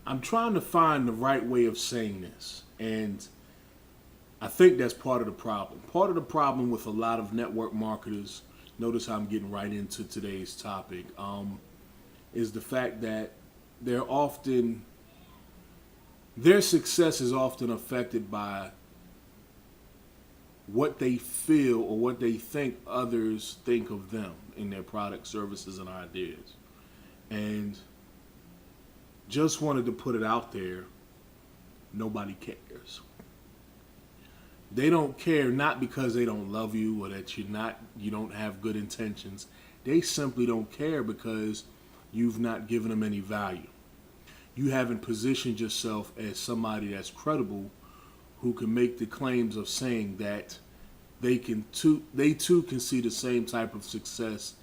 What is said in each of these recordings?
I'm trying to find the right way of saying this, and I think that's part of the problem. Part of the problem with a lot of network marketers, notice how I'm getting right into today's topic, is the fact that they're often their success is often affected by what they feel or what they think others think of them in their product, services, and ideas. And just wanted to put it out there, nobody cares. They don't care not because they don't love you or that you don't have good intentions. They simply don't care because you've not given them any value. You haven't positioned yourself as somebody that's credible who can make the claims of saying that they too can see the same type of success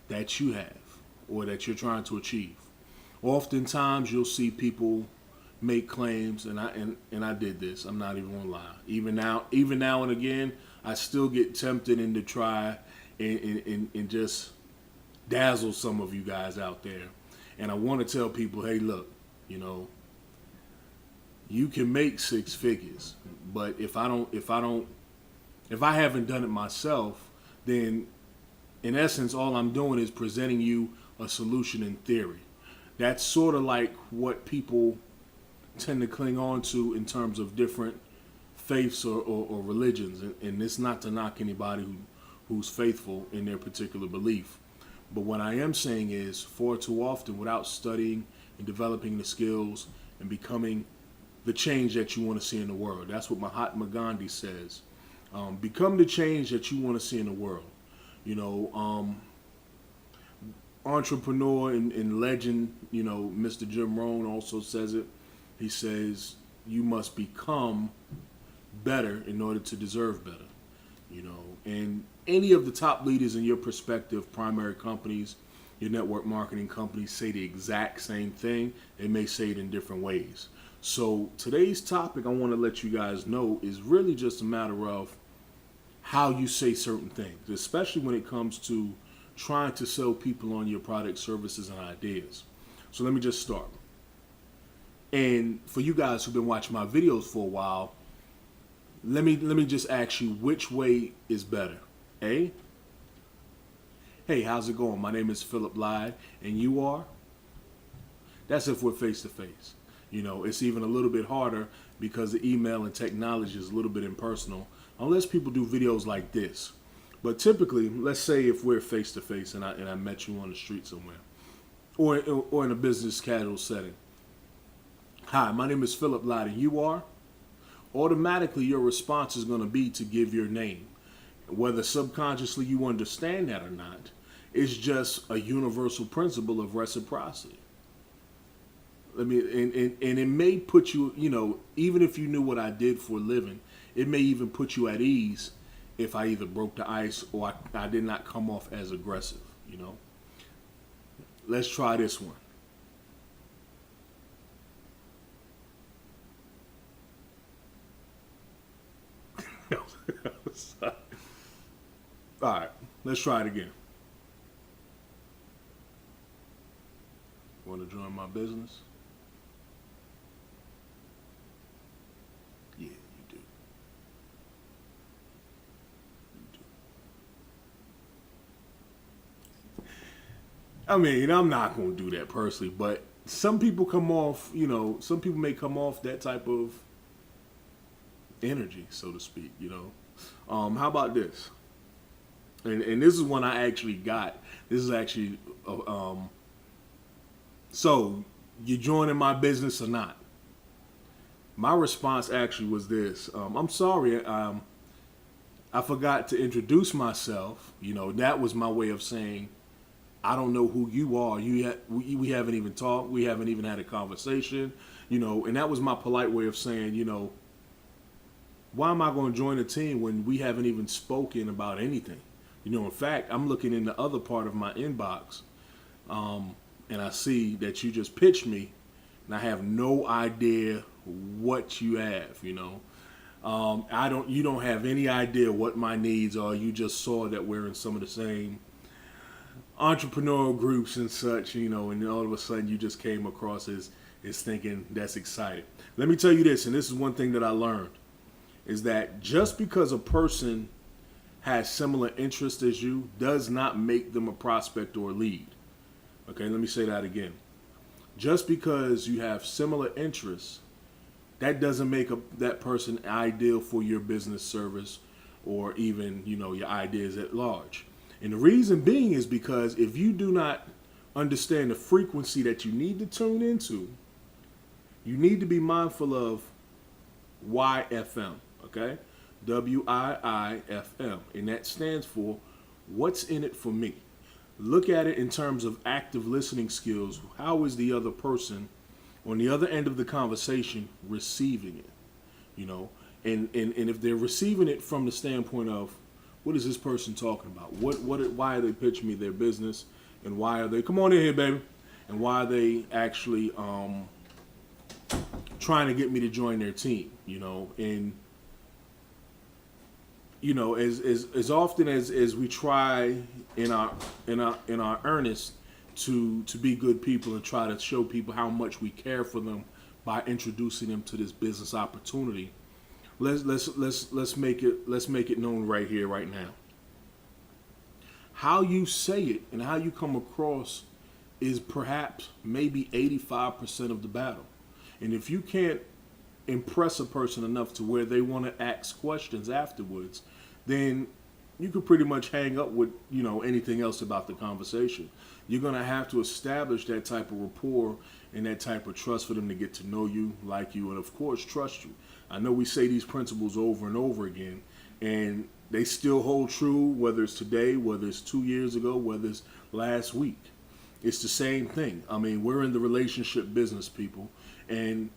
that you have or that you're trying to achieve. Oftentimes you'll see people make claims, and I did this. I'm not even gonna lie. Even now and again, I still get tempted and to try and just dazzle some of you guys out there. And I want to tell people, hey, look, you know, you can make six figures, but if I haven't done it myself, then in essence, all I'm doing is presenting you a solution in theory. That's sort of like what people tend to cling on to in terms of different faiths or religions. And it's not to knock anybody who's faithful in their particular belief. But what I am saying is, far too often, without studying and developing the skills and becoming the change that you want to see in the world. That's what Mahatma Gandhi says. Become the change that you want to see in the world. You know, entrepreneur and legend, you know, Mr. Jim Rohn also says it. He says you must become better in order to deserve better. You know, and any of the top leaders in your prospective primary companies, your network marketing companies say the exact same thing. They may say it in different ways. So today's topic I want to let you guys know is really just a matter of how you say certain things, especially when it comes to trying to sell people on your product, services, and ideas. So let me just start. And for you guys who've been watching my videos for a while, let me just ask you, which way is better? A? Hey, how's it going? My name is Philip Lyde, and you are? That's if we're face to face. You know, it's even a little bit harder because the email and technology is a little bit impersonal, unless people do videos like this. But typically, let's say if we're face to face and I met you on the street somewhere, or in a business casual setting. Hi, my name is Philip Lyde, and you are? Automatically, your response is going to be to give your name. Whether subconsciously you understand that or not, it's just a universal principle of reciprocity. And it may put you, you know, even if you knew what I did for a living, it may even put you at ease if I either broke the ice or I did not come off as aggressive, you know. Let's try this one. All right, let's try it again. Want to join my business? Yeah, you do. You do. I mean, I'm not going to do that personally, but some people come off, you know, some people may come off that type of energy, so to speak, you know. How about this? And this is one I actually got. This is actually, so you joining my business or not? My response actually was this. I'm sorry, I forgot to introduce myself. You know, that was my way of saying, I don't know who you are. We haven't even talked. We haven't even had a conversation. You know, and that was my polite way of saying, you know, why am I going to join a team when we haven't even spoken about anything? You know, in fact, I'm looking in the other part of my inbox, and I see that you just pitched me, and I have no idea what you have. You know, You don't have any idea what my needs are. You just saw that we're in some of the same entrepreneurial groups and such. You know, and all of a sudden you just came across as is thinking that's excited. Let me tell you this, and this is one thing that I learned, is that just because a person has similar interests as you does not make them a prospect or a lead. Okay, let me say that again. Just because you have similar interests, that doesn't make that person ideal for your business service or even, your ideas at large. And the reason being is because if you do not understand the frequency that you need to tune into, you need to be mindful of YFM, okay? WIIFM, and that stands for what's in it for me. Look at it in terms of active listening skills. How is the other person on the other end of the conversation receiving it? And if they're receiving it from the standpoint of what is this person talking about? Why are they pitching me their business? And why are they, come on in here, baby. And why are they actually trying to get me to join their team? And as often as we try in our earnest to be good people and try to show people how much we care for them by introducing them to this business opportunity, let's make it known right here, right now. How you say it and how you come across is perhaps maybe 85% of the battle. And if you can't impress a person enough to where they want to ask questions afterwards, then you could pretty much hang up with, anything else about the conversation. You're going to have to establish that type of rapport and that type of trust for them to get to know you, like you, and of course, trust you. I know we say these principles over and over again, and they still hold true, whether it's today, whether it's 2 years ago, whether it's last week. It's the same thing. I mean, we're in the relationship business, people, and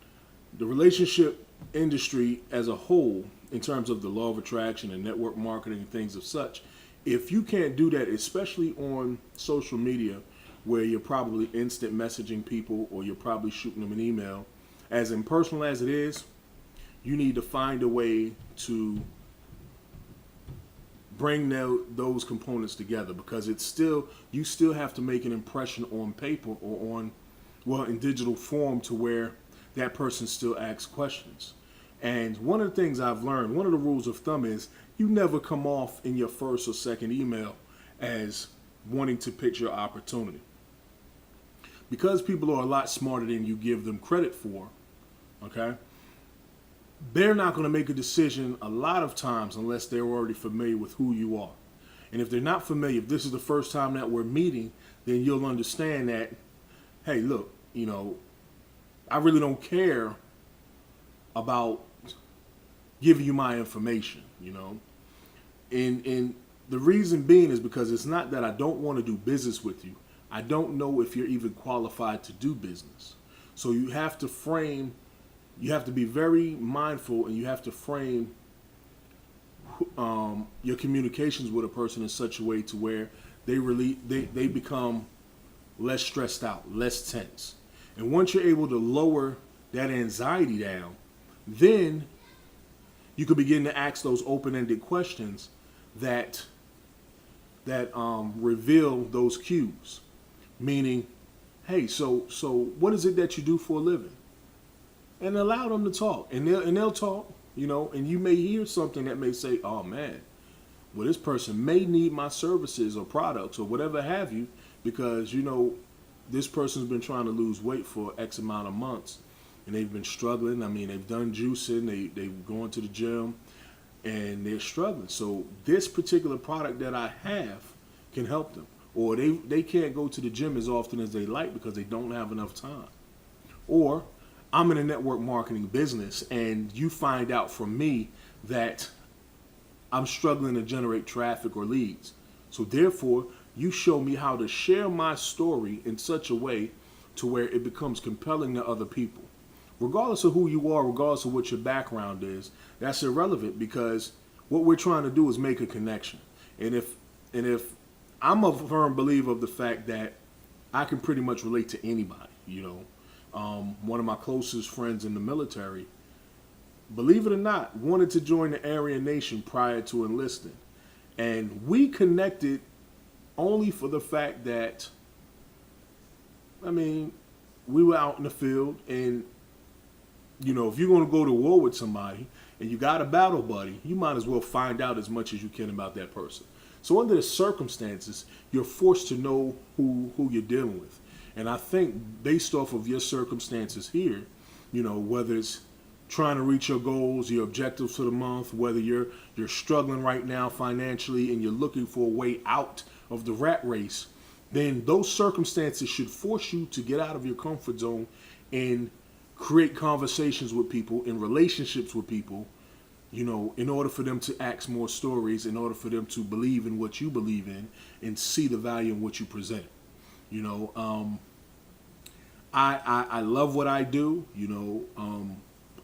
the relationship industry as a whole, in terms of the law of attraction and network marketing and things of such, if you can't do that, especially on social media, where you're probably instant messaging people or you're probably shooting them an email, as impersonal as it is, you need to find a way to bring those components together, because you still have to make an impression on paper or in digital form to where that person still asks questions. And one of the things I've learned, one of the rules of thumb is you never come off in your first or second email as wanting to pitch your opportunity. Because people are a lot smarter than you give them credit for, okay? They're not going to make a decision a lot of times unless they're already familiar with who you are. And if they're not familiar, if this is the first time that we're meeting, then you'll understand that, hey, look, I really don't care about giving you my information, And the reason being is because it's not that I don't want to do business with you. I don't know if you're even qualified to do business. So you have to be very mindful, and you have to frame your communications with a person in such a way to where they become less stressed out, less tense. And once you're able to lower that anxiety down, then you can begin to ask those open-ended questions that reveal those cues. Meaning, hey, so what is it that you do for a living? And allow them to talk, and they'll talk, and you may hear something that may say, oh man, well, this person may need my services or products or whatever have you, because this person's been trying to lose weight for X amount of months, and they've been struggling. I mean, they've done juicing, they've gone to the gym, and they're struggling. So this particular product that I have can help them. Or they can't go to the gym as often as they like because they don't have enough time. Or I'm in a network marketing business, and you find out from me that I'm struggling to generate traffic or leads. So therefore, you show me how to share my story in such a way to where it becomes compelling to other people. Regardless of who you are, regardless of what your background is, that's irrelevant, because what we're trying to do is make a connection. And if I'm a firm believer of the fact that I can pretty much relate to anybody, one of my closest friends in the military, believe it or not, wanted to join the Aryan Nation prior to enlisting. And we connected only for the fact that, we were out in the field, and if you're going to go to war with somebody and you got a battle buddy, you might as well find out as much as you can about that person. So under the circumstances, you're forced to know who you're dealing with. And I think based off of your circumstances here, whether it's trying to reach your goals, your objectives for the month, whether you're struggling right now financially and you're looking for a way out of the rat race, then those circumstances should force you to get out of your comfort zone and create conversations with people and relationships with people, in order for them to ask more stories, in order for them to believe in what you believe in and see the value in what you present. I love what I do.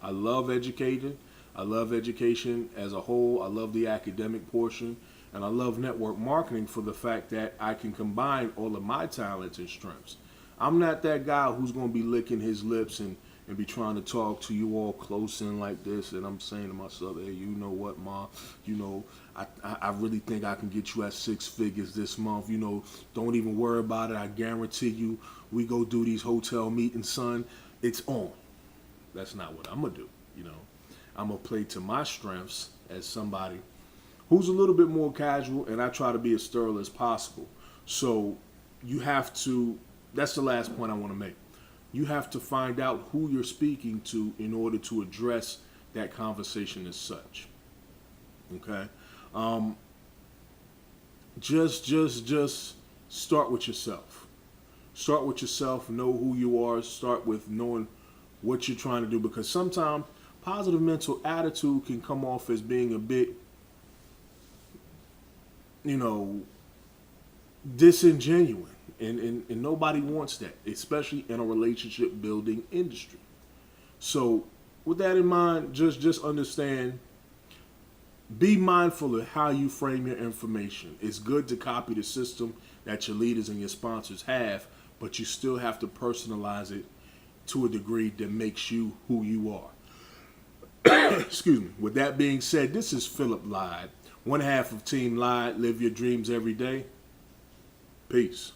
I love educating. I love education as a whole. I love the academic portion. And I love network marketing for the fact that I can combine all of my talents and strengths. I'm not that guy who's going to be licking his lips and be trying to talk to you all close in like this. And I'm saying to myself, hey, you know what, Ma? I really think I can get you at 6 figures this month. Don't even worry about it. I guarantee you, we go do these hotel meetings, son. It's on. That's not what I'm going to do. I'm going to play to my strengths as somebody who's a little bit more casual, and I try to be as thorough as possible. So you have to, that's the last point I want to make. You have to find out who you're speaking to in order to address that conversation as such. Okay? Just start with yourself. Start with yourself, know who you are, start with knowing what you're trying to do, because sometimes positive mental attitude can come off as being a bit, disingenuous. And nobody wants that, especially in a relationship building industry. So with that in mind, just understand, be mindful of how you frame your information. It's good to copy the system that your leaders and your sponsors have, but you still have to personalize it to a degree that makes you who you are. Excuse me. With that being said, this is Philip Lyde, one half of Team Lyde. Live your dreams every day. Peace.